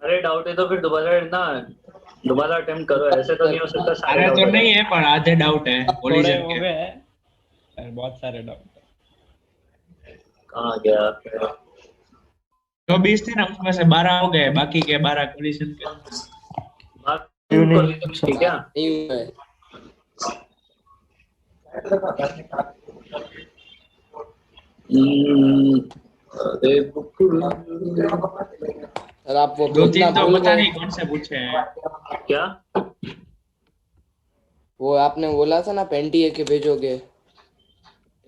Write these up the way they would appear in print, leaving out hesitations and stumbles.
अरे डाउट है तो फिर दोबारा अटेम्प्ट करो, ऐसे तो नहीं हो सकता सारे सारे डाउट तो है। नहीं है पर आधे डाउट है थोड़े कोलिजन हो के। गए हैं, बहुत सारे डाउट है। कहाँ गया फिर? जो 20 थे ना उसमें से 12 हो गए, बाकी के 12 कोलिजन के। कॉलेज ठीक है। नहीं हुआ है। हम्म, अरे सर आप वो दो भेजना तीन तो भूल पता गए। नहीं कौन से पूछे हैं। क्या? वो आपने बोला था ना पेंटी के भेजोगे।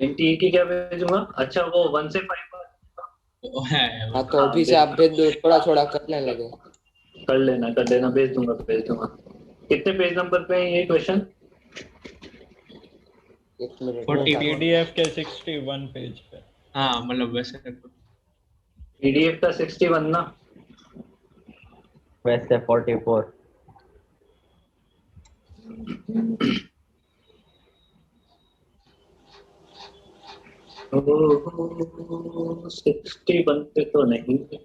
एनटीए की क्या भेजूंगा? अच्छा वो 1 से 5 वो है वो हाँ तो। तो हाँ अभी से आप भेज दो, थोड़ा थोड़ा करने लगे। कर लेना, भेज दूंगा। कितने पेज नंबर पे है ये क्वेश्चन? एक मिनट में 44। पीडीएफ के 61 पेज पे। हाँ मतलब वैसे कुछ। पीडीएफ का 61 ना? वैसे 44। ओह 61 पे तो नहीं है।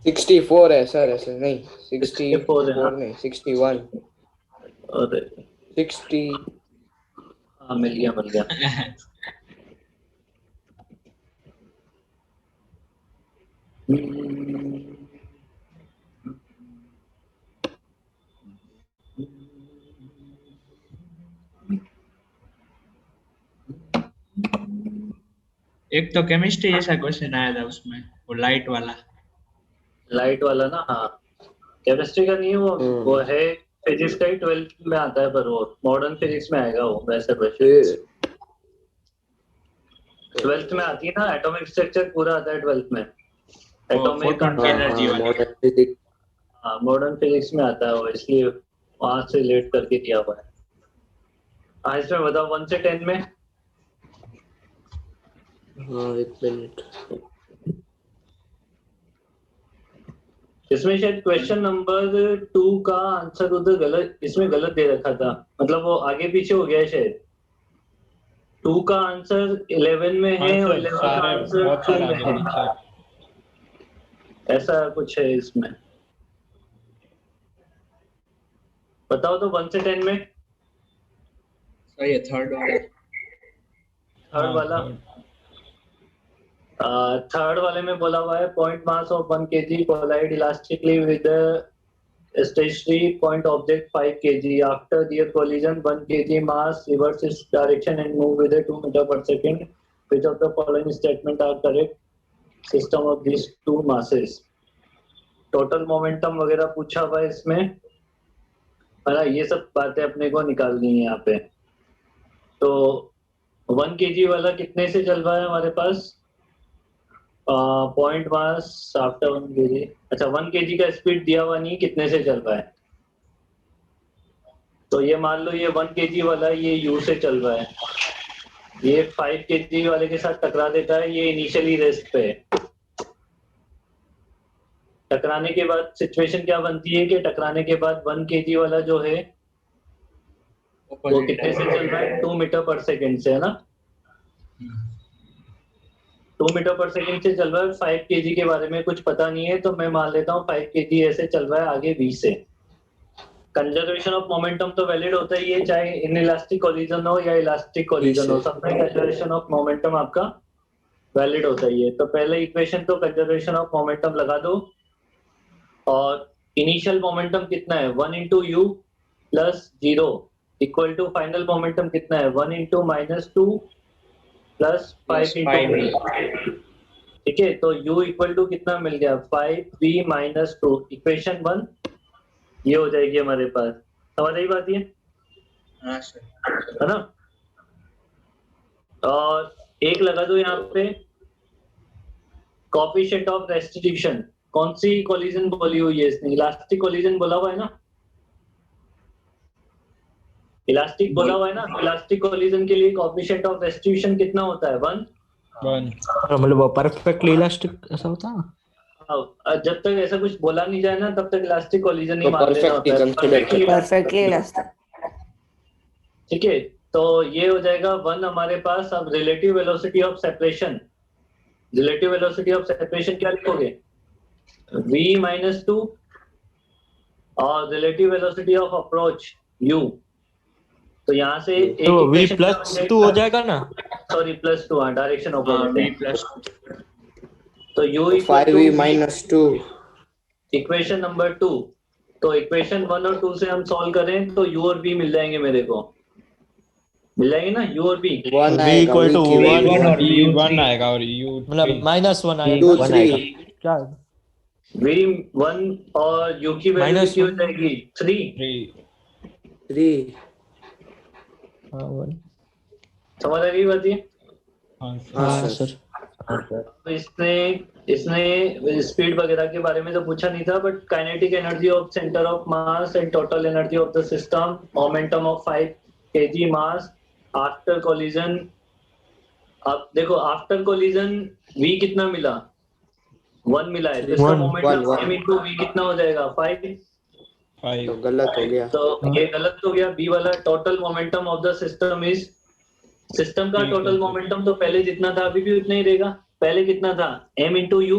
64 है सर, ऐसे नहीं 64 है ना? 64 नहीं 61। अरे 60। हाँ मिल गया। एक तो केमिस्ट्री जैसा क्वेश्चन आया था उसमें, वो लाइट वाला। लाइट वाला ना? हाँ केमिस्ट्री का नहीं है वो है फिजिक्स का ही, 12th में आता है, पर वो मॉडर्न फिजिक्स में आएगा वो वैसा क्वेश्चन। 12th में आती है ना, एटॉमिक स्ट्रक्चर पूरा आता है 12th में। वो एटॉमिक फोटोन की हाँ एनर्जी हाँ वाली। Modern physics. हाँ मॉडर्न फिजिक्स में आता है वो, इसलिए वहां से रिलेट करके दिया हुआ है। हाँ इसमें बताओ 1 से 10 में। हाँ एक मिनट। इसमें शायद क्वेश्चन नंबर 2 का आंसर उधर गलत, इसमें गलत दे रखा था, मतलब वो आगे पीछे हो गया है शायद। 2 का आंसर 11 में हाँ है और सर 11 का सारे आंसर बहुत 2 सारे में आगे है। पीछे। ऐसा कुछ है इसमें। बताओ तो 1 से 10 में। सही है, थर्ड वाला। थर्ड हाँ वाला। थर्ड। थर्ड वाले में बोला हुआ है point mass of 1 kg collide elastically with stationary point object 5 kg after their collision 1 kg mass reverse its direction and move with a 2 meter per second. Which of the following statement are correct? System of these two masses. Total momentum वगैरह पूछा हुआ है इसमें, है ये सब बातें अपने को निकालनी है यहाँ पे। तो 1 kg वाला कितने से चल रहा है हमारे पास? Point mass after 1 kg। अच्छा 1 kg का स्पीड दिया हुआ नहीं, कितने से चल रहा है? तो ये मान लो ये 1 kg वाला ये यू से चल रहा है, ये 5 kg वाले के साथ टकरा देता है, ये इनिशियली रेस्ट पे है। टकराने के बाद सिचुएशन क्या बनती है कि टकराने के बाद 1 kg वाला जो है वो कितने से चल रहा है? 2 मीटर पर सेकेंड से, है ना? 2 मीटर पर सेकेंड से चल रहा है। 5 kg के बारे में कुछ पता नहीं है तो मैं मान लेता हूँ 5 kg ऐसे चल रहा है आगे v से। कंजर्वेशन ऑफ मोमेंटम तो वैलिड होता ही है, चाहे इन इलास्टिक कोलिजन हो या इलास्टिक कोलिजन हो, सब में कंजर्वेशन ऑफ मोमेंटम आपका वैलिड होता ही है। तो पहले इक्वेशन तो कंजर्वेशन ऑफ मोमेंटम लगा दो, और इनिशियल मोमेंटम कितना है? 1 × u plus 0 equal to final momentum कितना है? 1 × -2 प्लस 5 × v। ठीक है, तो u इक्वल टू कितना मिल गया? 5v - 2। इक्वेशन 1 ये हो जाएगी हमारे पास। समझ आई बात ये? हाँ सर। है ना? और एक लगा दो यहाँ पे कोएफिशिएंट ऑफ रेस्टिट्यूशन। कौन सी कोलिजन बोली हुई है इसने? इलास्टिक कोलिजन बोला हुआ है ना? इलास्टिक बोला हुआ है ना? इलास्टिक कोलिजन के लिए कोएफिशिएंट ऑफ रेस्टिट्यूशन कितना होता है? 1। 1। मतलब वो परफेक्टली इलास्टिक ऐसा होता है। जब तक ऐसा कुछ बोला नहीं जाए ना तब तक इलास्टिक कोलिजन ही तो मान लेना परफेक्टली होता है। कंसीडर करो। Perfectly elastic. ठीक है, तो ये हो जाएगा 1 हमारे पास। अब relative velocity of separation relative velocity of separation क्या लिखोगे? v माइनस 2 और relative velocity of approach u। तो यहाँ से एक तो v इक्वेशन प्लस 2 हो जाएगा ना? सॉरी प्लस 2, हाँ डायरेक्शन हाँ ऑपोजिट v है। प्लस तो u तो equal 5v to minus 2 equation number 2। तो इक्वेशन 1 और 2 से हम सॉल्व करें तो u और v मिल जाएंगे मेरे को, मिल जाएंगे ना u और v। 1 v आएगा equal to v v1 cube और E1 u3 आएगा और U मतलब माइनस 1 आएगा। 2 1 3 आएगा क्या? v1 और u की वैल्यू Minus कितनी हो one। जाएगी? 3। 3 3 हाँ 1। समझ आ गई बात ये? हाँ हाँ हाँ सर सर। तो इसने इसने स्पीड वगैरह के बारे में तो पूछा नहीं था, but kinetic energy of centre of mass and total energy of the system, momentum of 5 kg mass after collision. अब देखो आफ्टर कोलिजन v कितना मिला? 1 मिला है, तो इसका One, momentum one। m into v कितना हो जाएगा? 5। तो 5 गलत हो गया तो ये गलत हो गया। b वाला total momentum of the system is, system का ठीक है, टोटल सर। मोमेंटम तो पहले जितना था अभी भी उतना ही रहेगा। पहले कितना था? m इंटू यू,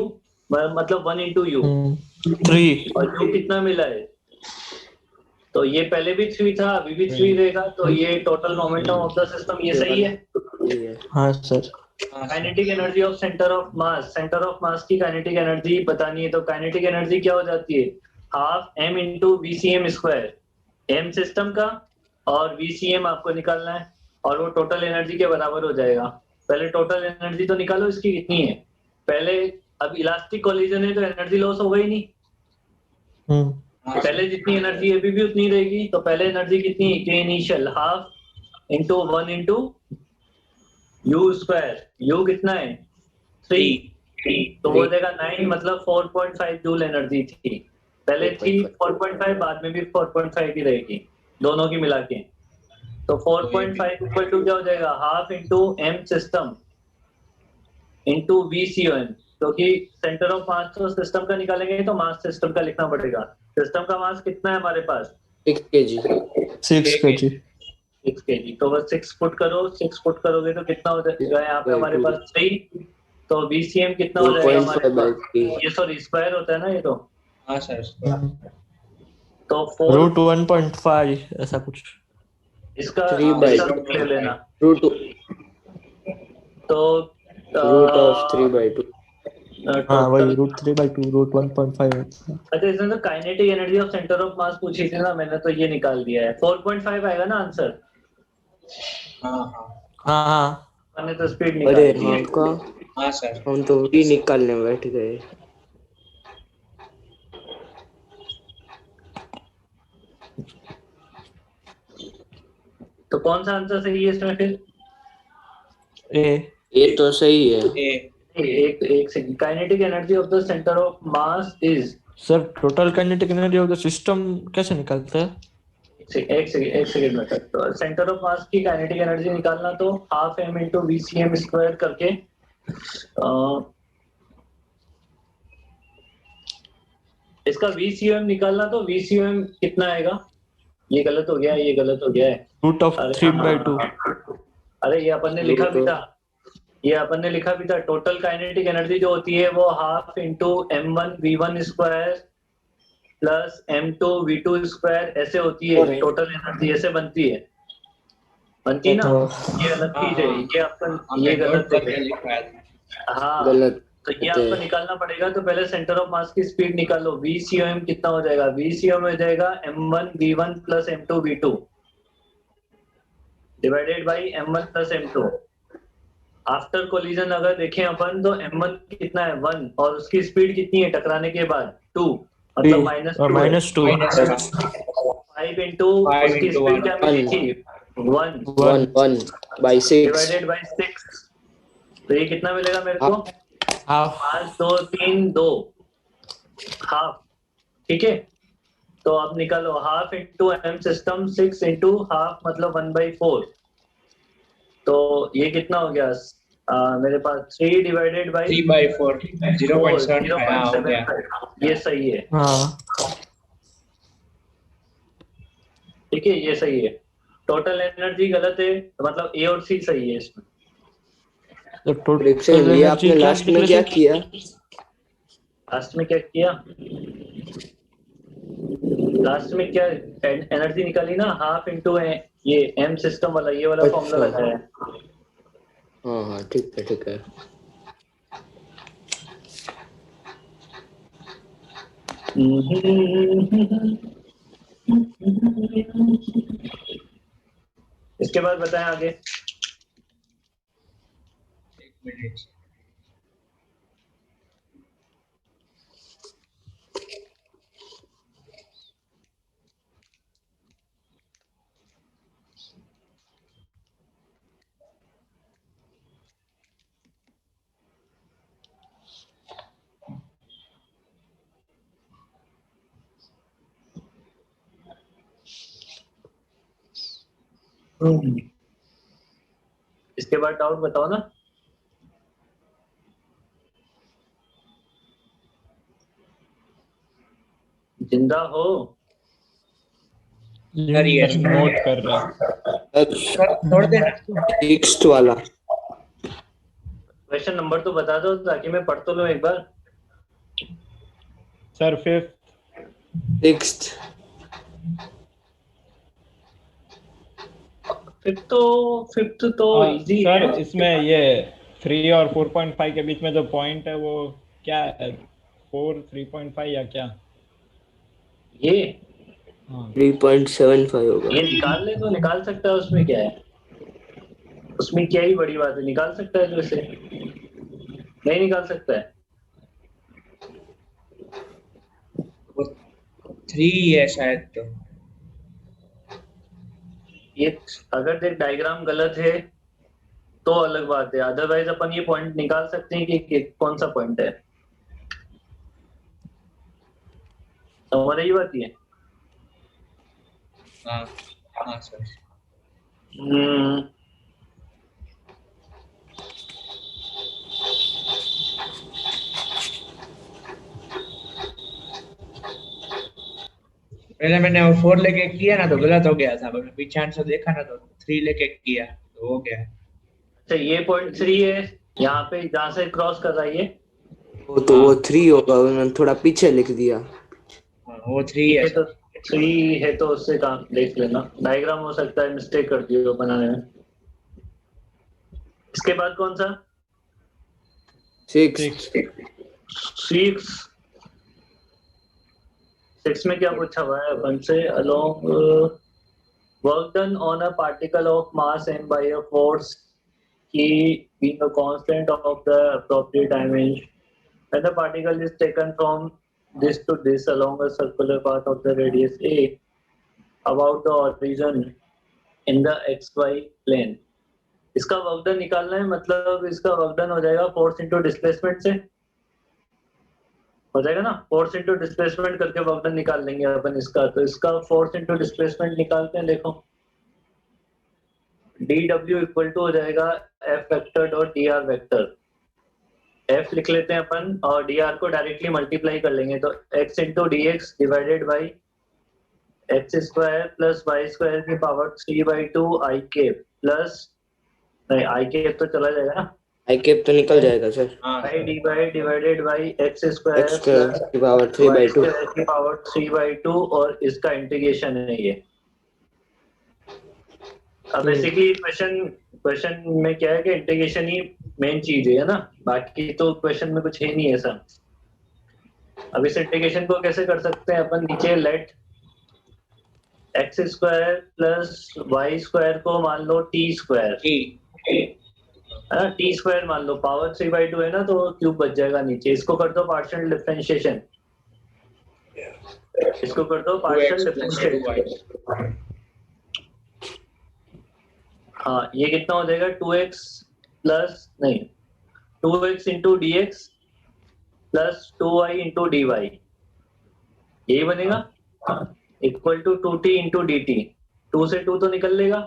मतलब 1 इंटू यू, 3। और u कितना मिला है? तो ये पहले भी 3 था, अभी भी 3 रहेगा। तो ये total momentum of the system, ये सही है। ठीक है हाँ sir. Kinetic energy of centre of mass, centre of mass की काइनेटिक एनर्जी बतानी है। तो काइनेटिक एनर्जी क्या हो जाती है? Half m into VCM square. m system का और VCM आपको निकालना है, और वो टोटल एनर्जी के बराबर हो जाएगा। पहले टोटल एनर्जी तो निकालो इसकी कितनी है पहले। अब इलास्टिक कोलिजन है तो एनर्जी लॉस हो गई नहीं, पहले जितनी एनर्जी अभी भी उतनी रहेगी। तो पहले एनर्जी कितनी है? के initial half into 1 into you square. You कितना है? 3। तो वो हो जाएगा 9, मतलब 4.5 जूल एनर्जी थी पहले थी। 4.5 बाद में भी 4.5 ही रहेगी, दोनों की मिला के। तो 4.5 इक्वल टू क्या हो जाएगा? Half into m system into VCM, क्योंकि सेंटर ऑफ मास तो सिस्टम का निकालेंगे तो मास सिस्टम का लिखना पड़ेगा। सिस्टम का मास कितना है हमारे पास? 6 kg 6 kg। 6 kg। तो बस 6 फुट करो, 6 फुट करोगे तो कितना हो जाएगा यहाँ पे हमारे पास? 3। तो VCM कितना हो जाएगा हमारे 2.5 by पास? 3 ये सॉरी स्क्वायर होता है ना ये तो। हाँ सर तो 4 रूट 1.5 ऐसा कुछ। इसका 3 by इसका रूट ले लेना। root तो of 3 by 2 हाँ वही √3/2 रूट 1.5 होता है। अच्छा, इसमें तो kinetic energy of centre of mass पूछी थी ना मैंने, तो ये निकाल दिया है। 4.5 आएगा ना आंसर? हाँ हाँ हाँ मैंने तो स्पीड अरे निकाल दी हाँ है। का हाँ सर हम तो भी निकालने बैठ गए। तो कौन सा आंसर सही है इसमें फिर? ये तो सही है। एक second. Kinetic energy of the centre of mass is, sir total kinetic energy of the system कैसे निकालते हैं? एक सेकंड में। तो सेंटर ऑफ मास की काइनेटिक एनर्जी निकालना तो half m into VCM square करके इसका VCM निकालना तो VCM कितना आएगा? ये गलत हो गया, ये गलत हो गया है। रूट ऑफ अरे 3/2। अरे ये अपन ने लिखा भी था, ये अपन ने लिखा भी था। टोटल काइनेटिक एनर्जी जो होती है वो half into m1 v1 square plus m2 v2 square ऐसे होती है। टोटल एनर्जी ऐसे बनती है ना? ये अलग चीज है, ये अपन ये गलत है। लिखा है हाँ गलत तो ये आपको निकालना पड़ेगा। तो पहले सेंटर ऑफ मास की स्पीड निकालो। VCM कितना हो जाएगा? VCM हो जाएगा m1 v1 plus m2 v2 divided by m1 plus m2। After collision अगर देखें अपन तो m1 कितना है? 1, और उसकी स्पीड कितनी है टकराने के बाद? 2, मतलब -2 -2 5 इंटू 5 उसकी into स्पीड 1 क्या मिली थी? 1 1 by 6 डिवाइडेड बाई 6। तो ये कितना मिलेगा मेरे को? Half 5 2 3 2 half. ठीक है, तो अब निकालो half into m system 6 into half मतलब 1/4। तो ये कितना हो गया? मेरे पास 3 डिवाइडेड बाई 3/4 0.75 हाँ हो गया 0.75। ये सही है। हाँ ठीक है, ये सही है। टोटल एनर्जी गलत है, तो मतलब ए और सी सही है इसमें। तो एक सेकंड, टोटल ये एनर्जी आपने क्या लास्ट में निकले क्या सर? किया? लास्ट में क्या किया? लास्ट में क्या एनर्जी निकाली ना, हाफ इंटू ये एम सिस्टम वाला, ये वाला फॉर्मूला अच्छा, लगाया है। हाँ हाँ, ठीक है ठीक है। इसके बाद बताएं आगे। एक मिनट। इसके बाद डाउट बताओ ना। जिंदा हो? सर ये सर नोट कर रहा है। अच्छा, सर छोड़ देना इसको। टेक्स्ट वाला। क्वेश्चन नंबर तो बता दो ताकि मैं पढ़ तो लूं एक बार। Sir fifth. टेक्स्ट। फिफ्थ तो इजी सर है। इसमें ये 3 और 4.5 के बीच में जो पॉइंट है वो क्या है? 4 3.5 या क्या? ये हाँ 3.75 होगा। ये निकाल ले तो निकाल सकता है, उसमें क्या है? उसमें क्या ही बड़ी बात है, निकाल सकता है तो इसे नहीं निकाल सकता है। वो 3 है शायद तो। ये अगर देख डायग्राम गलत है तो अलग बात है, अदरवाइज अपन ये पॉइंट निकाल सकते हैं कि कौन सा पॉइंट है। समझ रही बात ये? हाँ हाँ सर। हम्म, पहले मैंने वो 4 लेके किया ना तो गलत हो गया था, मैंने पीछे से देखा ना तो 3 लेके किया तो हो गया। अच्छा ये पॉइंट 3 है, यहाँ पे जहाँ से क्रॉस कर रहा है ये। वो 3 होगा, उन्होंने थोड़ा पीछे लिख दिया। हाँ, वो 3 है ये तो सर। 3 है तो उससे काम देख लेना, डायग्राम हो सकता है मिस्टेक कर दी हो बनाने में। इसके बाद कौन सा? 6। 6। 6 में क्या पूछा हुआ है अपन से? Along work done on a particle of mass m by a force K being a constant of the appropriate dimension, when the particle is taken from this to this along a circular path of the radius a about the origin in the xy plane. इसका work done निकालना है, मतलब इसका work done हो जाएगा force into displacement से हो जाएगा ना। फोर्स इंटू डिस्प्लेसमेंट करके वर्क डन निकाल लेंगे अपन इसका। तो इसका फोर्स इंटू डिस्प्लेसमेंट निकालते हैं, देखो dw इक्वल टू हो जाएगा f vector dot dr vector. f लिख लेते हैं अपन और dr को डायरेक्टली मल्टीप्लाई कर लेंगे, तो x into D X divided by X square plus Y square की पावर 3/2 आई के प्लस, नहीं आई के तो चला जाएगा ना, आई कैप तो निकल जाएगा सर। हाँ I D by divided by X square x plus की पावर वाई 3/2। स्क्वायर की पावर 3/2 और इसका इंटीग्रेशन है ये। अब बेसिकली क्वेश्चन में क्या है कि इंटीग्रेशन ही मेन चीज है ना, बाकी तो क्वेश्चन में कुछ है नहीं ऐसा। अब इस इंटीग्रेशन को कैसे कर सकते हैं अपन? नीचे let X square plus Y square को मान लो टी स्क्वायर, है ना, टी स्क्वायर मान लो, पावर 3/2 है ना तो क्यूब बच जाएगा नीचे। इसको कर दो पार्शियल डिफरेंशिएशन, इसको कर दो 2x partial plus differentiation. 2y। हाँ ये कितना हो जाएगा? 2x प्लस नहीं 2x into D X plus 2y into D Y, यही बनेगा equal to 2t into D T. 2 से 2 तो निकल लेगा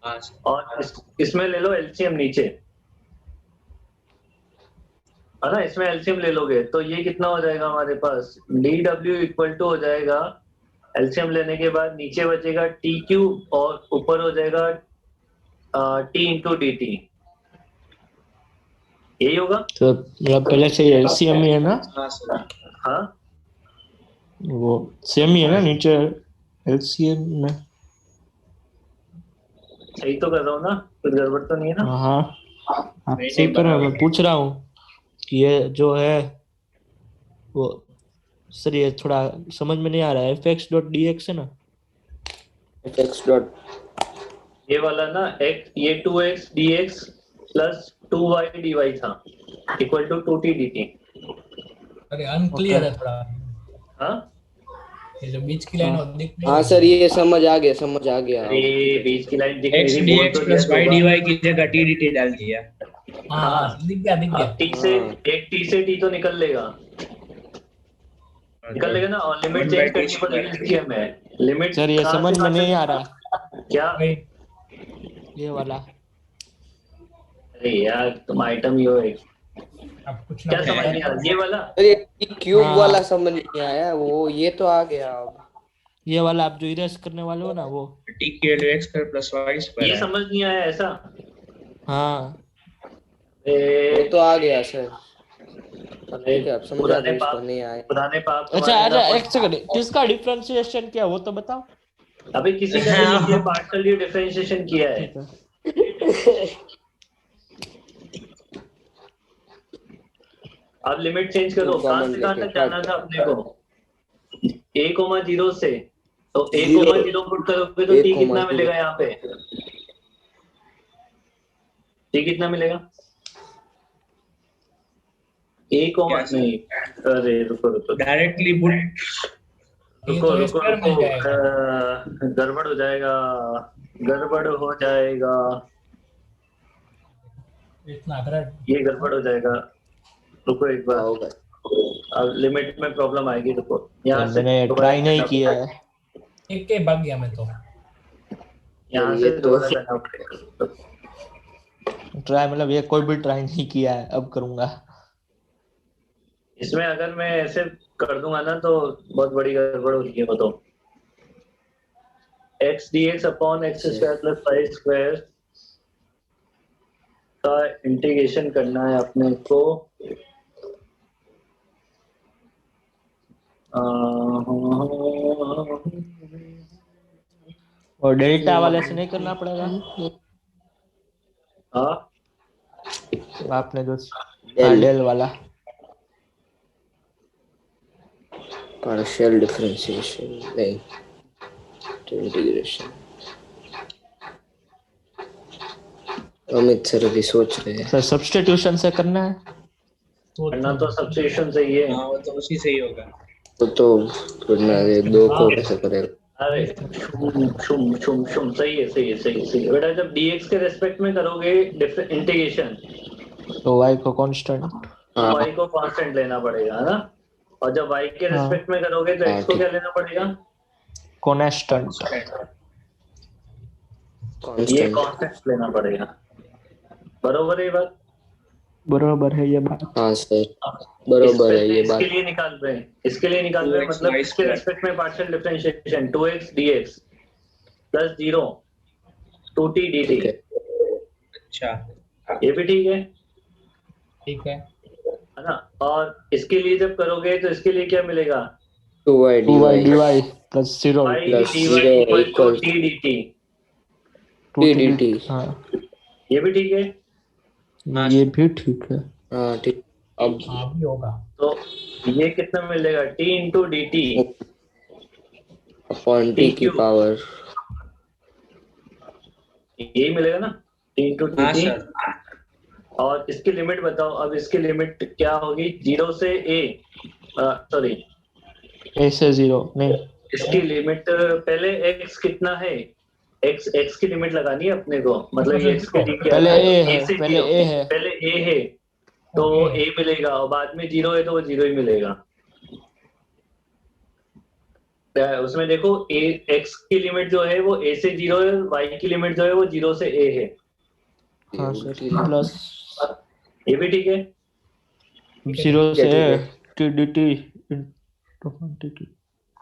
हाँ सर। और इसमें ले लो एलसीएम नीचे, है ना, इसमें एलसीएम ले लोगे तो ये कितना हो जाएगा हमारे पास? डी डब्ल्यू इक्वल टू हो जाएगा, एलसीएम लेने के बाद नीचे बचेगा टी क्यू और ऊपर हो जाएगा टी इंटू डी टी। यही होगा। तो मतलब पहले से एलसीएम ही है ना, हाँ सर। हाँ वो सेम ही है ना नीचे एलसीएम में। सही तो कर रहा हूँ ना, कुछ गड़बड़ तो नहीं है ना। हाँ आप नहीं, सही नहीं, कर रहे हो, बराबर मैं पूछ रहा हूँ कि ये जो है वो सर ये थोड़ा समझ में नहीं आ रहा है, fx.dx है ना। fx डॉट ये वाला ना x, ये 2x dx plus 2y dy था इक्वल टू 2t dt। अरे अनक्लियर है थोड़ा, हाँ ये जो बीच की लाइन हाँ। और दिख नहीं हाँ रही सर है। ये समझ आ गया, समझ आ गया। अरे बीच की लाइन दिख नहीं एक्स रही, डी बोल एक्स तो दिया प्लस तो वाई होगा। डी वाई की जगह टी डी टी डाल दिया। हाँ हाँ हाँ, दिख गया दिख अब गया। t से हाँ। एक t से t तो निकल लेगा, निकल लेगा ना। और limit one by change T करनी पड़ेगी स्क्वायर। इसकी हमें। लिमिट सर ये कहाँ समझ से में कहाँ नहीं आ तक? रहा, क्या? वही ये वाला। अरे यार तुम आइटम ही हो एक। अब कुछ ना क्या कुछ समझ नया नहीं आ रहा ये वाला? अरे ये क्यूब हाँ वाला समझ नहीं आया, वो ये तो आ गया अब। ये वाला आप जो इरेज करने वाले हो ना वो। टी की value X square plus Y square ये है। समझ नहीं आया ऐसा? हाँ वो तो आ गया सर, अरे ठीक है आप समझा पुराने दो, इसको पाप, नहीं आया। पुराने पाप अच्छा तुम्हारे अच्छा, ना एक सेकंड, किसका डिफरेंशिएशन क्या वो तो बताओ। अभी किसी का नहीं किया, पार्शियली डिफरेंशिएशन किया है। ठीक है। अब लिमिट चेंज करो, कहाँ कॉमन से कहाँ लेके तक जाना था अपने को? a,0 से, तो जीरो, a,0 पुट करोगे तो t कितना 1,0 मिलेगा यहाँ पे? t कितना मिलेगा? a क्या सर? नहीं, अरे रुको रुको डायरेक्टली पुट। ये रुको तो रुको स्क्वायर रुको, मिल जाएगा। गड़बड़ हो जाएगा, गड़बड़ हो जाएगा, इतना अगर ये गड़बड़ हो जाएगा। रुको एक बार, होगा। अब लिमिट में प्रॉब्लम आएगी। रुको यहाँ से मैंने दोबारा ट्राई नहीं करना किया पड़ेगा। है। एक के भाग गया मैं तो। यहाँ ये से तो दोबारा करना पड़ेगा। ट्राई मतलब ये कोई भी ट्राई नहीं किया है, अब करूंगा। इसमें अगर मैं ऐसे कर दूंगा ना तो बहुत बड़ी गड़बड़ हो रही है वो तो। x dx अपॉन X square plus Y square का इंटीग्रेशन करना है अपने को। और डेल्टा वाले से नहीं करना पड़ेगा हाँ आपने जो, हाँ डेल वाला। पार्शियल डिफरेंशिएशन नहीं, इंटीग्रेशन। अमित सर अभी सोच रहे हैं। सर सब्स्टिट्यूशन से करना है। करना तो सब्स्टिट्यूशन सही है। हाँ वो तो उसी से ही होगा। वो तो करना है, दो को कैसे करेगा? अरे शुम शुम शुम सही है सही है सही है सही है बेटा। जब dx के रेस्पेक्ट में करोगे इंटीग्रेशन तो y को कांस्टेंट। तो y को कांस्टेंट लेना पड़ेगा, है ना। और जब y के हाँ। रेस्पेक्ट में करोगे तो x को क्या लेना पड़ेगा? कांस्टेंट। ये कांस्टेंट। कांस्टेंट लेना पड़ेगा। बरोबर है ये बात? बराबर है ये बात। हाँ सर बरोबर है ये बात। इसके लिए निकाल रहे हैं, इसके लिए निकाल रहे हैं, 2x मतलब y इसके square। रेस्पेक्ट में partial differentiation 2x dx plus 0 2t dt। ठीक है। अच्छा ये भी ठीक है ठीक है। है ना। और इसके लिए जब करोगे तो इसके लिए क्या मिलेगा? 2y 2y dy dy प्लस 0 y plus dy 0 equal to equals t dt। 2t dt। हाँ ये भी ठीक है। ये भी ठीक है। हाँ ठीक। अब हाँ भी होगा। तो ये कितना मिलेगा? t into D T upon t की पावर, यही मिलेगा ना, t इंटू डी हाँ टी। सर। और इसकी लिमिट बताओ, अब इसकी लिमिट क्या होगी? 0 से a, सॉरी a से 0 नहीं, इसकी लिमिट पहले x कितना है? x की लिमिट लगानी है अपने को, मतलब ये x के लिए क्या पहले है? a है, a से पहले 0, a है। पहले a है तो a मिलेगा, और बाद में 0 है तो वो 0 ही मिलेगा। उसमें देखो a x की लिमिट जो है वो a से 0 है, y की लिमिट जो है वो 0 से a है। हाँ सर प्लस ये भी ठीक है। 0 से ठीक है। t dt dt।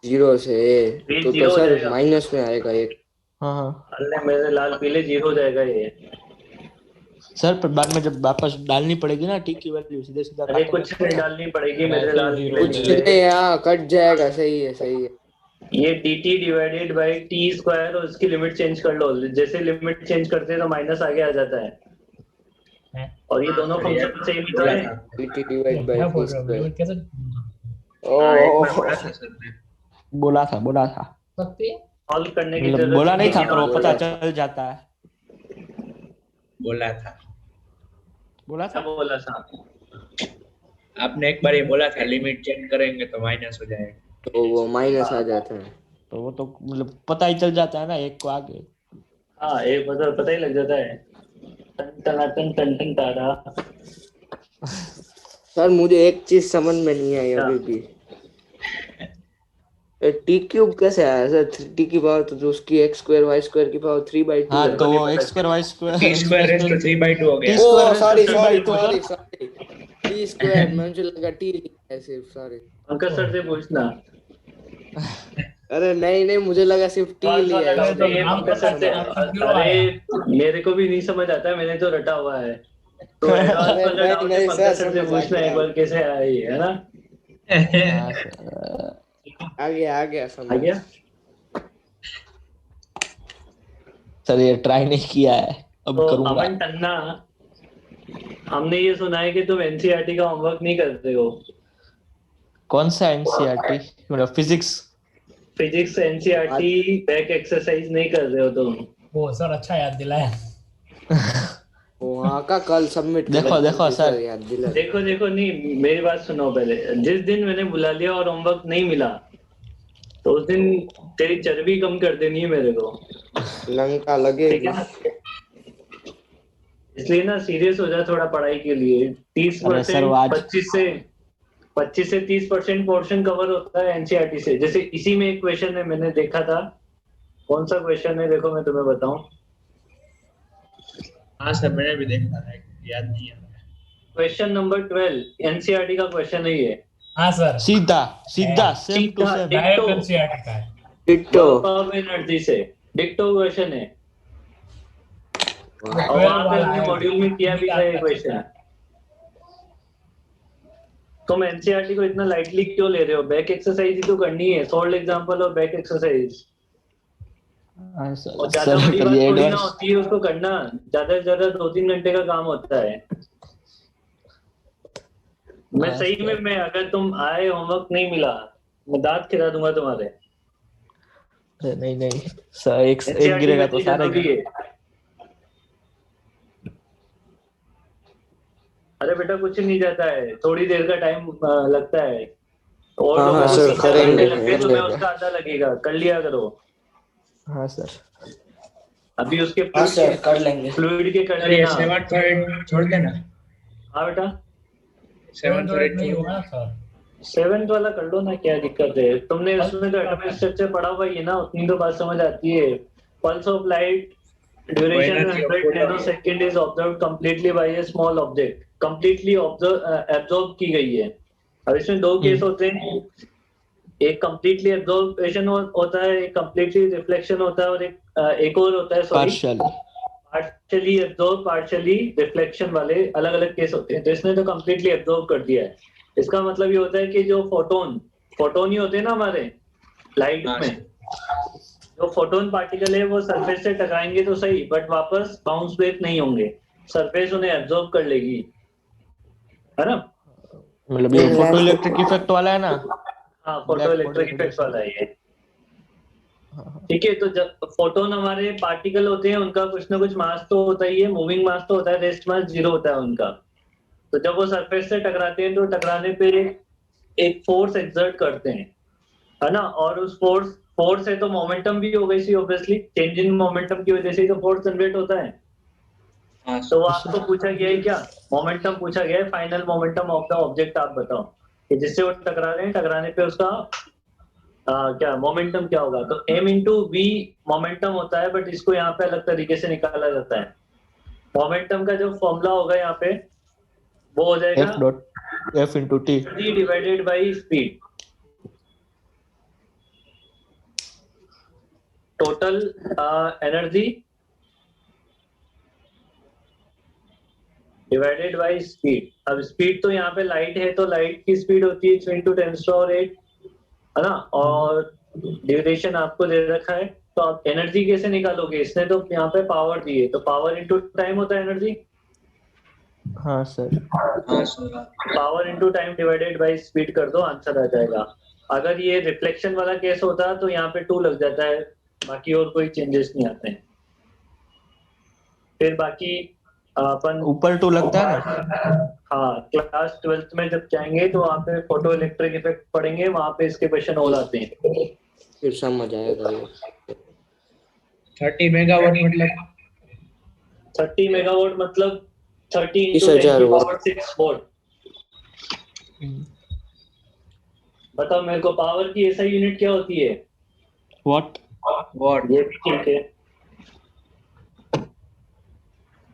0 से ये तो 0 हो सर जाएगा। माइनस में आएगा एक। हाँ हाँ अल्ले मेरे लाल पीले 0 हो जाएगा ये। सर पर बाद में जब वापस डालनी पड़ेगी ना टी की वैल्यू सीधे सीधा अरे खाते कुछ नहीं डालनी पड़ेगी मेरे वैसे लाल zero पीले कुछ नीले। नहीं, हाँ कट जाएगा, सही है सही है। ये dt divided by t square और उसकी लिमिट चेंज कर लो। जैसे लिमिट चेंज करते हैं तो माइनस आगे आ जाता है। हैं? और ये दोनों सर, ये फंक्शन सेम ही तो बोला है। था। dt डिवाइड बाय क्या t बोल रहे हो स्क्वायर। लिमिट कैसे हाँ, एक बार ओह बोला था सर ने। बोला था सकती है? सॉल्व करने की मतलब जरूरत बोला नहीं था है। पर वो बोला पता था। चल जाता है। बोला था बोला क्या था बोला था? आपने, एक बार ये बोला था लिमिट चेंज करेंगे तो माइनस हो जाएगा। तो वो माइनस आ जाता है। तो वो तो मतलब पता ही चल जाता है ना एक को आगे। हाँ एक पता ही लग जाता है। टन टन टन टन टारा। सर मुझे एक चीज समझ में नहीं आई क्या? अभी भी, टी क्यूब कैसे आया सर? टी की पावर तो जो उसकी एक्स स्क्वायर वाई स्क्वायर की पावर 3/2 हाँ है। तो नहीं वो पता X square Y T square raise तो स्क्वायर 3/2 हो गया। T oh square sorry three sorry by two sorry sir. Sorry, T square मुझे लगा टी लिखा है सिर्फ, सॉरी। पंकज सर से पूछना। अरे नहीं नहीं, मुझे लगा सिर्फ टी एडवांस लिया वाला है अरे डाउट तो है इसलिए ये नाम मुझे पंकज पता सर से। समझ है आपको क्यों अरे आया? मेरे को भी नहीं समझ आता, मैंने तो रटा हुआ है। तो एडवांस अरे वाला नहीं डाउट है नहीं पंकज सर, सर से समझ आ पूछना एक गया, बार कैसे आया ये, है ना? हाँ सर आ गया आ समझ। गया। सर ये ट्राई नहीं किया है, अब तो करूंगा। अमन टन्ना, हमने ये सुना है कि तुम एनसीईआरटी का होमवर्क नहीं करते हो। कौन सा एनसीईआरटी मतलब physics? Physics NCERT back exercise नहीं कर रहे हो तुम। वो सर अच्छा याद दिलाया। वहाँ का कल सबमिट देखो करेंगे देखो सर, सर, याद दिला। देखो देखो, नहीं मेरी बात सुनो पहले। जिस दिन मैंने बुला लिया और होमवर्क नहीं मिला तो उस दिन तेरी चर्बी कम कर देनी है मेरे को, लंका ठीक है लगेगी। ना? इसलिए ना सीरियस हो जा थोड़ा पढ़ाई के लिए। तीस अरे सर वो परसेंट आज 25 से 30% पोर्शन कवर होता है एनसीईआरटी से। जैसे इसी में एक क्वेश्चन है, मैंने देखा था। कौन सा क्वेश्चन है देखो, मैं तुम्हें बताऊं। हाँ सर, मैंने भी देखा था, याद नहीं है। क्वेश्चन नंबर 12 एनसीईआरटी का क्वेश्चन है ये। हाँ सर, सीधा सीधा सेम टू सीधा सेम। डिक्टो, डायरेक्ट एनसीईआरटी का है। डिट्टो। वर्क ऑफ एनर्जी से डिक्टो क्वेश्चन है। वो और 12 वहां पे वाला हमने है, मॉड्यूल में किया भी था ये आता है। क्वेश्चन। तुम एनसीईआरटी को इतना लाइटली क्यों ले रहे हो? बैक एक्सरसाइज ही तो करनी है, सोल्ड एग्जांपल और बैक एक्सरसाइज। हाँ और सर ज्यादा सर बड़ी पर बात ये थोड़ी ना एडवांस होती है उसको करना। ज्यादा से ज्यादा 2-3 घंटे का काम होता है। मैं सही में, मैं अगर तुम आए होमवर्क नहीं मिला, मैं दांत खिला दूंगा तुम्हारे। नहीं नहीं सर, एक एनसीईआरटी गिरेगा तो करनी सारे जरूरी है। अरे बेटा कुछ नहीं जाता है, थोड़ी देर का टाइम लगता है। और हाँ लोगों हाँ को सर 3-4 घंटे करेंगे लगते हैं, कर तुम्हें लेंगे। उसका आधा लगेगा। कर लिया करो। हाँ सर। अभी उसके हाँ सर कर लेंगे। फ्लूइड के कर सर ये लेना। 7th और 8 छोड़ देना। हाँ बेटा, 7th और 8 नहीं छोड़ हुआ देना। ना सर। 7th वाला कर लो ना, क्या दिक्कत है? तुमने पल्स उसमें तो का एटॉमिक स्ट्रक्चर पढ़ा हुआ ही है ना, उतनी तो बात समझ आती है। पल्स ऑफ लाइट वो duration energy of 100 photon. Nanosecond is observe completely by A small object. Completely absorb की गई है। अब इसमें दो केस होते हैं। एक कंप्लीटली एब्जॉर्बेशन होता है, एक कंप्लीटली रिफ्लेक्शन होता है, और एक और होता है, sorry, partially. Partially absorb partially reflection वाले अलग अलग केस होते हैं। तो इसने तो कंप्लीटली एब्जॉर्ब कर दिया है। इसका मतलब ये होता है कि जो फोटोन फोटोन ही होते हैं ना हमारे लाइट हाँ में, सर। जो फोटोन पार्टिकल है वो सरफेस से टकराएंगे तो सही, बट वापस बाउंस बैक नहीं होंगे। सरफेस उन्हें एब्जॉर्ब कर लेगी, है ना? मतलब ये फोटो इलेक्ट्रिक इफेक्ट वाला है ना, हाँ, photo black body electric effect radiation. वाला है ये। ठीक है, तो जब फोटोन हमारे पार्टिकल होते हैं, उनका कुछ ना कुछ मास तो होता ही है, मूविंग मास तो होता है, रेस्ट मास 0 होता है उनका। तो जब वो सरफेस से टकराते हैं तो टकराने पे एक फोर्स एक्सर्ट करते हैं, है ना? और उस फोर्स है तो मोमेंटम भी हो गई सी, ऑब्वियसली चेंज इन मोमेंटम की वजह से ही तो फोर्स जनरेट होता है। हाँ तो वो सर। आपको पूछा गया है क्या? मोमेंटम पूछा गया है, final momentum of the object आप बताओ कि जिससे वो टकरा रहे हैं, टकराने पे उसका क्या मोमेंटम क्या होगा? तो m इंटू वी मोमेंटम होता है, बट इसको यहाँ पे अलग तरीके से निकाला जाता है। मोमेंटम का जो फॉर्मूला होगा यहाँ पे वो हो जाएगा F dot F into T. Divided by speed, total energy divided by speed. अब स्पीड तो यहाँ पे लाइट है तो लाइट की स्पीड होती है 10⁻⁸ है ना, और ड्यूरेशन आपको दे रखा है, तो आप एनर्जी कैसे निकालोगे? इसने तो यहाँ पे पावर दी है, तो पावर इनटू टाइम होता है एनर्जी। हाँ सर। हाँ sir. Power into time divided by speed कर दो, आंसर आ जाएगा। अगर ये रिफ्लेक्शन वाला केस होता तो यहाँ पे 2 लग जाता है, बाकी और कोई चेंजेस नहीं आते हैं। फिर बाकी अपन ऊपर 2 लगता है ना। हाँ, क्लास 12th में जब जाएंगे तो वहाँ पे फोटो इलेक्ट्रिक इफेक्ट पढ़ेंगे, वहाँ पे इसके क्वेश्चन और आते हैं, फिर समझ आएगा ये। 30 मेगावाट मतलब 30 मेगावाट मतलब 30 into 30,000 10⁻⁶ वॉट। बताओ मेरे को, पावर की ऐसा यूनिट क्या होती है? व्हाट? वॉट। ये भी ठीक है,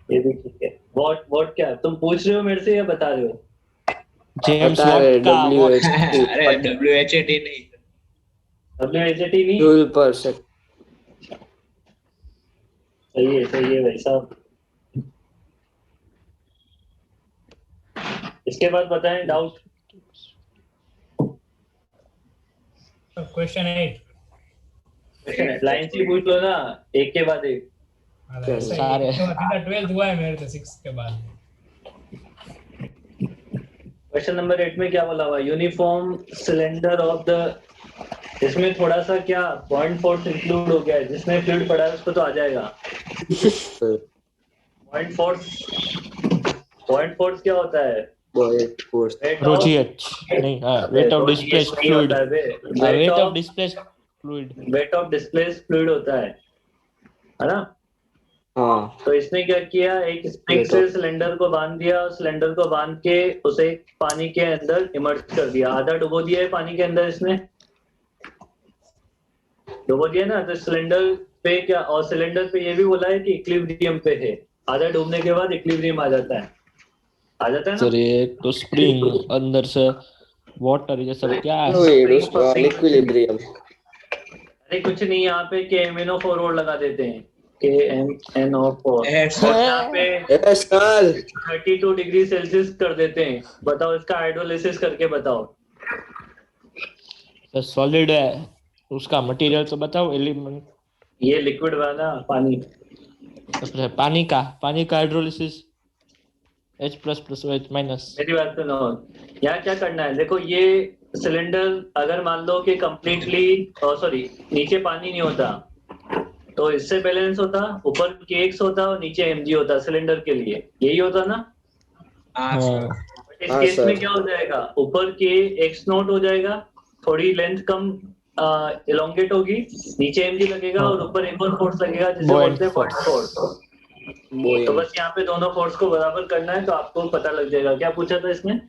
ये भी ठीक है। वॉट क्या तुम पूछ रहे हो मेरे से या बता रहे हो? जेम्स बता रहे वॉट का WH अरे WHAT नहीं। WHAT नहीं? जूल पर सेकंड। सही है भाई साहब। इसके बाद बताएं डाउट। क्वेश्चन 8 लाइन से पूछ लो ना, एक के बाद एक। सारे। 12th हुआ है मेरे तो 6 के बाद। क्वेश्चन नंबर 8 में क्या बोला हुआ? यूनिफॉर्म सिलेंडर ऑफ द, इसमें थोड़ा सा क्या पॉइंट फोर्स इंक्लूड हो गया है, जिसने फ्लूइड पढ़ा है उसको तो आ जाएगा। पॉइंट फोर्स क्या होता है? पॉइंट फोर्स रो जीएच नहीं, weight of displaced fluid. Weight of displaced fluid, weight of displaced fluid होता है ना। हाँ तो इसने क्या किया, एक स्प्रिंग से सिलेंडर को बांध दिया, और सिलेंडर को बांध के उसे पानी के अंदर इमर्ज कर दिया। आधा डुबो दिया है पानी के अंदर, इसने डुबो दिया ना, तो सिलेंडर पे क्या, और सिलेंडर पे ये भी बोला है कि इक्विलिब्रियम पे है। आधा डूबने के बाद इक्विलिब्रियम आ जाता है ना। सर ये तो स्प्रिंग अंदर से वाटर ये सब क्या है? फ्लूइड उसका इक्विलिब्रियम। अरे कुछ नहीं, यहाँ पे KMnO4 और लगा देते हैं, KMnO4, Yes. और यहाँ पे यस सर 32 डिग्री सेल्सियस कर देते हैं। बताओ इसका हाइड्रोलिसिस करके बताओ। सर सॉलिड है, उसका मटेरियल तो बताओ, एलिमेंट। ये लिक्विड बना पानी, अच्छा, पानी का हाइड्रोलिसिस H++OH-। मेरी बात सुनो। यहाँ क्या करना है, देखो ये सिलेंडर अगर मान लो कि कंप्लीटली, सॉरी नीचे पानी नहीं होता तो इससे बैलेंस होता, ऊपर KX होता और नीचे mg होता सिलेंडर के लिए, यही होता ना। हाँ सर। बट इस हाँ, केस में सर। क्या हो जाएगा, ऊपर KX0 हो जाएगा, थोड़ी लेंथ कम इलोंगेट होगी, नीचे mg लगेगा और ऊपर एक और फोर्स लगेगा जिसे बोलते हैं पॉइंट फोर्स। तो बस यहाँ पे दोनों फोर्स को बराबर करना है, तो आपको पता लग जाएगा। क्या पूछा था इसने?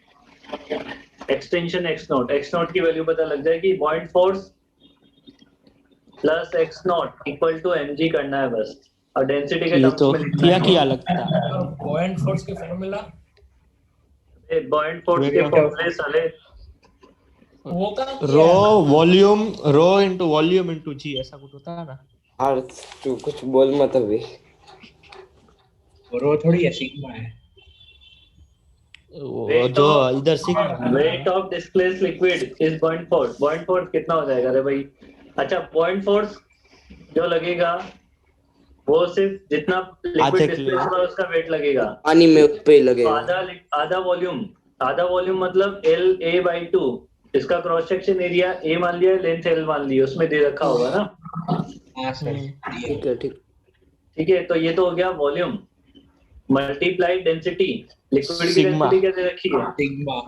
एक्सटेंशन x0 की वैल्यू पता लग जाएगी। Point force plus x0 equal to mg करना है बस, और डेंसिटी के ये टर्म्स तो में लिखना किया है। लगता है। और पॉइंट फोर्स की फॉर्मूला पॉइंट फोर्स के Weight of- फॉर्मूले साले वो का रो वॉल्यूम, रो इनटू वॉल्यूम इनटू जी, ऐसा कुछ होता है ना। अर्थ तू कुछ बोल मत अभी। रो थोड़ी है, सिग्मा है। वो जो इधर sigma. Weight of displaced liquid is point force कितना हो जाएगा रे भाई? अच्छा, पॉइंट फोर्स जो लगेगा वो सिर्फ जितना लिक्विड डिस्प्लेस हुआ उसका वेट लगेगा, पानी में उस पे तो लगेगा। आधा वॉल्यूम मतलब LA/2। इसका क्रॉस सेक्शन एरिया A मान लिया, लेंथ L मान ली, उसमें दे रखा होगा ना। हाँ सर। ठीक है ठीक है, तो ये तो हो गया वॉल्यूम मल्टीप्लाई डेंसिटी। लिक्विड की Sigma. डेंसिटी क्या दे रखी है? Sigma.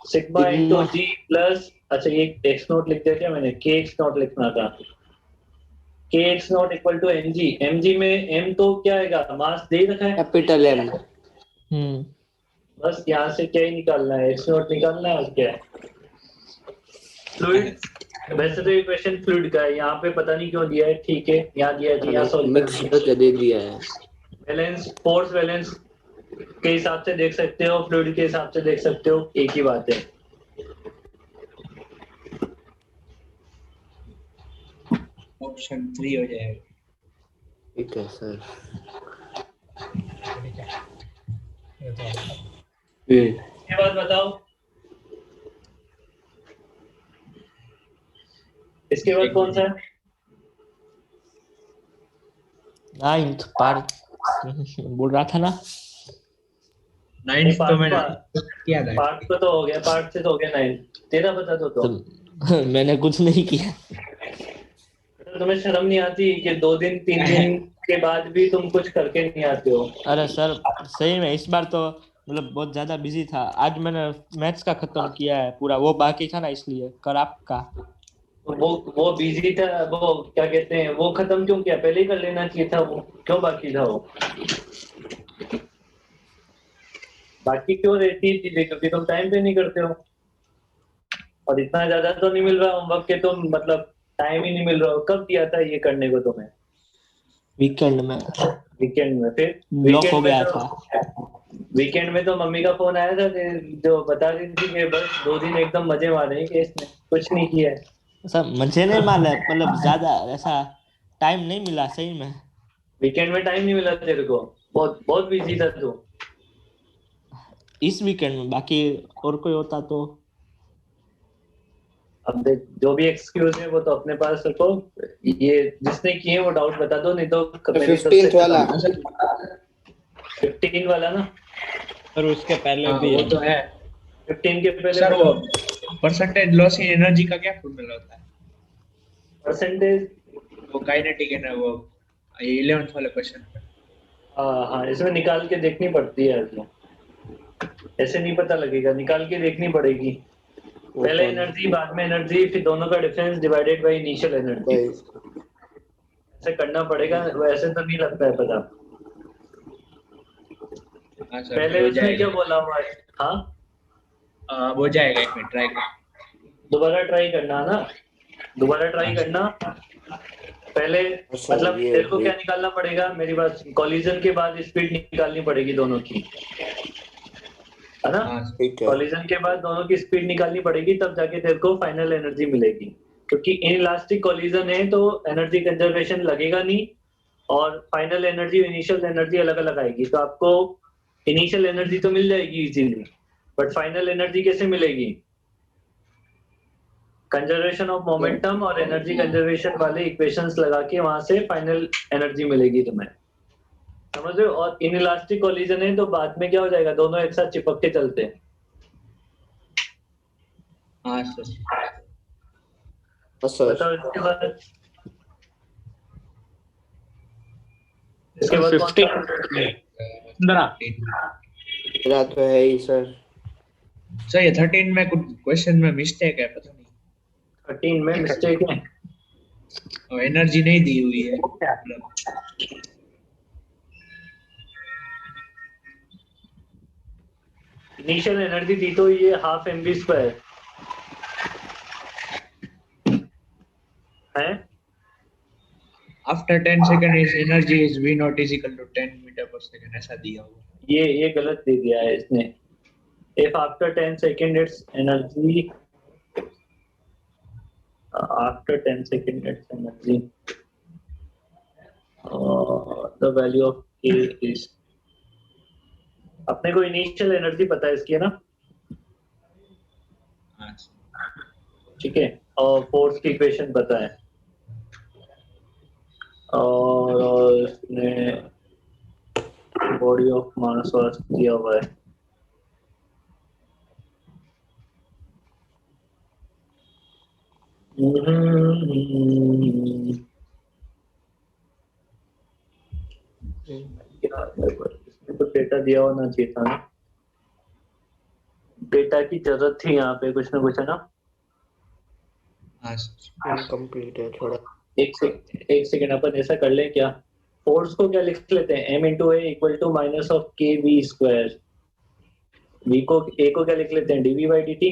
Sigma into Sigma. G plus, अच्छा ये x0 लिख दिया क्या मैंने, KX0 लिखना था। KX0 इक्वल टू mg में m तो क्या आएगा, मास दे रखा है, कैपिटल M। बस यहाँ से क्या ही निकालना है, x0 निकालना है, और क्या है फ्लूइड। वैसे तो ये क्वेश्चन फ्लूइड का है, यहाँ पे पता नहीं क्यों दिया है। ठीक है, यहाँ दिया है, यहाँ सॉल्व मिक्स करके दे दिया है। बैलेंस, फोर्स बैलेंस के हिसाब से देख सकते हो, फ्लूइड के हिसाब से देख सकते हो, एक ही बात है। ऑप्शन 3 हो जाएगा। ठीक है सर। ये तो ये बात बताओ, इसके बाद कौन सा है? 9th पार्ट बोल रहा था ना। 9th तो मैंने पार्ट किया था। पार्ट को तो हो गया, पार्ट से तो हो गया 9। तेरा बता दो तो। मैंने कुछ नहीं किया। तुम्हें शर्म नहीं आती कि 2 दिन 3 दिन के बाद भी तुम कुछ करके नहीं आते हो? अरे सर सही में इस बार तो मतलब बहुत ज्यादा बिजी था। आज मैंने मैथ्स का खत्म किया है पूरा, वो बाकी था ना इसलिए। कर आपका वो बिजी था, वो क्या कहते हैं, वो खत्म क्यों किया? पहले ही कर लेना चाहिए था, वो क्यों बाकी था? वो बाकी क्यों रहती है चीजें? क्योंकि तुम टाइम पे नहीं करते हो, और इतना ज्यादा तो नहीं मिल रहा होमवर्क के, तो मतलब टाइम ही नहीं मिल रहा हो। कब दिया था ये करने को तुम्हें? वीकेंड में वीकेंड में? फिर लॉक हो गया था। वीकेंड में तो मम्मी का फोन आया था जो बता रही थी कि बस 2 दिन एकदम मजे मारे हैं, कि इसने कुछ नहीं किया है। सर मुझे नहीं मालूम, मतलब ज्यादा ऐसा टाइम नहीं मिला सही में। वीकेंड में टाइम नहीं मिला तेरे को? बहुत बहुत बिजी था तू। इस वीकेंड में, बाकी और कोई होता तो। अब देख, जो भी एक्सक्यूज है वो तो अपने पास रखो। ये जिसने किए वो डाउट बता दो, नहीं तो मेरी तरफ से 15th वाला 15 वाला ना? सर उसके पहले हाँ, भी वो है। तो है 15 के पहले सर। वो परसेंटेज लॉस इन एनर्जी का क्या फॉर्मूला होता है? परसेंटेज। वो काइनेटिक है ना, वो 11th वाले क्वेश्चन पे। हाँ हाँ, इसमें निकाल के देखनी पड़ती है इसमें, ऐसे नहीं पता लगेगा, निकाल के देखनी पड़ेगी। पहले एनर्जी, बाद में एनर्जी, फिर दोनों का difference divided by initial energy. ऐसे करना पड़ेगा, वैसे तो नहीं लगता है पता। हाँ सर, पहले हो उसमें क्या जाएगा। बोला हुआ है? हाँ, हो जाएगा, एक मिनट ट्राई कर। दोबारा ट्राई करना ना, दोबारा ट्राई करना। पहले मतलब तेरे को क्या निकालना पड़ेगा, मेरी बात, कॉलिजन के बाद स्पीड निकालनी पड़ेगी दोनों की, है ना? हाँ ठीक है। कॉलिजन के बाद दोनों की स्पीड निकालनी पड़ेगी, तब जाके तेरे को फाइनल एनर्जी मिलेगी। क्योंकि इनइलास्टिक कॉलिजन है तो एनर्जी कंजर्वेशन लगेगा नहीं, और फाइनल एनर्जी इनिशियल एनर्जी अलग अलग आएगी। तो आपको इनिशियल एनर्जी तो मिल जाएगी इजीली, बट फाइनल एनर्जी कैसे मिलेगी? कंजर्वेशन ऑफ मोमेंटम और एनर्जी कंजर्वेशन वाले इक्वेशंस लगा के वहां से फाइनल एनर्जी मिलेगी तुम्हें, समझ रहे हो? और इनइलास्टिक कॉलिजन है तो बाद में क्या हो जाएगा, दोनों एक साथ चिपक के चलते हैं। हाँ सर। बताओ इसके बाद। इसके बाद 15 मेरा तो है ही सर। सर ये 13 में कुछ क्वेश्चन में मिस्टेक है, पता नहीं। 13 में मिस्टेक है? और एनर्जी नहीं दी हुई है। इनिशियल एनर्जी दी तो ये हाफ mv² है। After 10 second is energy is v not is equal to 10 meter पर सेकंड, ऐसा दिया हुआ। ये गलत दे दिया है इसने। If after 10 second it's energy, after 10 second it's energy, the value of k is, अपने को इनिशियल एनर्जी पता है इसकी, है ना? हाँ ठीक है, और फोर्स की इक्वेशन पता है, और इसने बॉडी ऑफ मास दिया हुआ है। इसमें तो डेटा दिया होना चाहिए था ना, डेटा की जरूरत थी यहाँ पे कुछ ना कुछ, है ना? हाँ इनकम्प्लीट है थोड़ा। एक सेकेंड, अपन ऐसा कर लें क्या, फोर्स को क्या लिख लेते हैं, m into a equal to minus of k v square. V को, ए को क्या लिख लेते हैं, dv by dt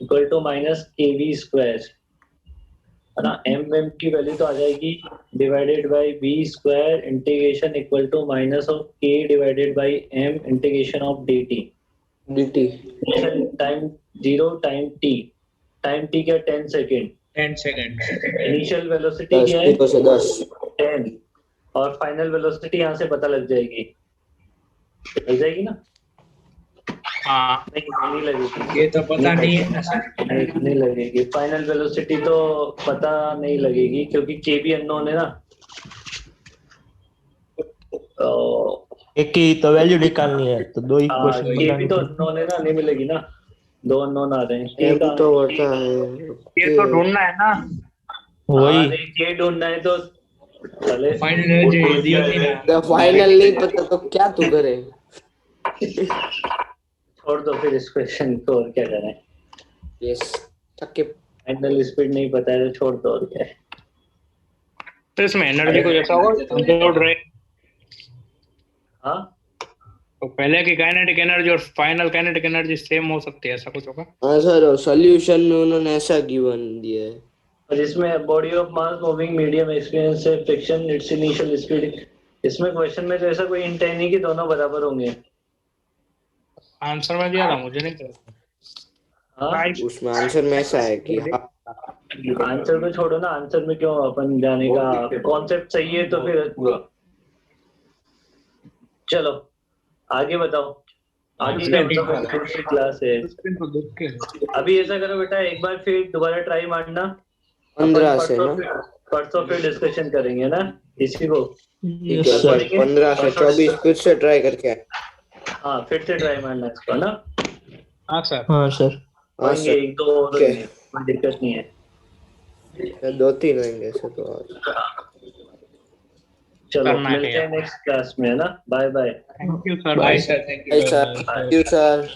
equal to minus k v square, है ना? m की वैल्यू तो आ जाएगी divided by v square integration equal to minus of k divided by m integration of dt time 0 time t क्या, 10 सेकेंड। 10 सेकंड। इनिशियल वेलोसिटी क्या है, 10 से 10। 10, और फाइनल वेलोसिटी यहाँ से पता लग जाएगी। लग जाएगी ना? हाँ नहीं लगेगी। ये तो पता नहीं है ना सर। नहीं लगेगी। फाइनल वेलोसिटी तो पता नहीं लगेगी क्योंकि के भी अननोन है ना। तो एक की तो वैल्यू निकालनी है, तो दो इक्वेशन के भी बनानी तो है। अननोन है ना, नहीं मिलेगी ना। दो अननोन आ रहे हैं। ये के भी तो होता है। ये तो ढूंढना है ना। वही के ढूंढना है तो चले फाइनल एनर्जी दियो नहीं ना। तो फाइनल नहीं पता तो क्या तू करे? छोड़ दो फिर इस क्वेश्चन को, और क्या करें। यस चक्के। फाइनल स्पीड नहीं पता है तो छोड़ दो, और क्या है। तो इसमें एनर्जी को जैसा होगा जोड़ रहे। हाँ तो पहले की काइनेटिक एनर्जी और फाइनल काइनेटिक एनर्जी सेम हो सकती है, ऐसा कुछ होगा? हाँ सर, सॉल्यूशन में उन्होंने ऐसा गिवन दिया है। और इसमें body of mass moving medium experience है फ्रिक्शन इट्स इनिशियल स्पीड। इसमें क्वेश्चन में तो ऐसा कोई इंट है नहीं कि दोनों बराबर होंगे। आंसर में दिया था, मुझे नहीं पता। हाँ उसमें आंसर में ऐसा है कि हाँ, आंसर को छोड़ो ना, आंसर में क्यों अपन जाने का। कॉन्सेप्ट सही है तो फिर चलो आगे बताओ। आगे क्या मतलब दूसरी क्लास है। तो देख के अभी ऐसा करो बेटा, एक बार फिर दोबारा ट्राई मारना। 15 से ना। परसों फिर डिस्कशन करेंगे ना इसी को। ठीक है सर, 15 से 24 फिर से ट्राई करके आए। हाँ फिर से ट्राई मारना इसको ना। हाँ सर। हाँ सर। हाँ होंगे सर, एक दो और ओके। होंगे, कोई दिक्कत नहीं है। 2-3 होंगे सर तो आज। चलो करना है मिलते हैं नेक्स्ट क्लास में, है ना। Bye bye. Thank you sir. Bye sir, thank you sir, thank you sir.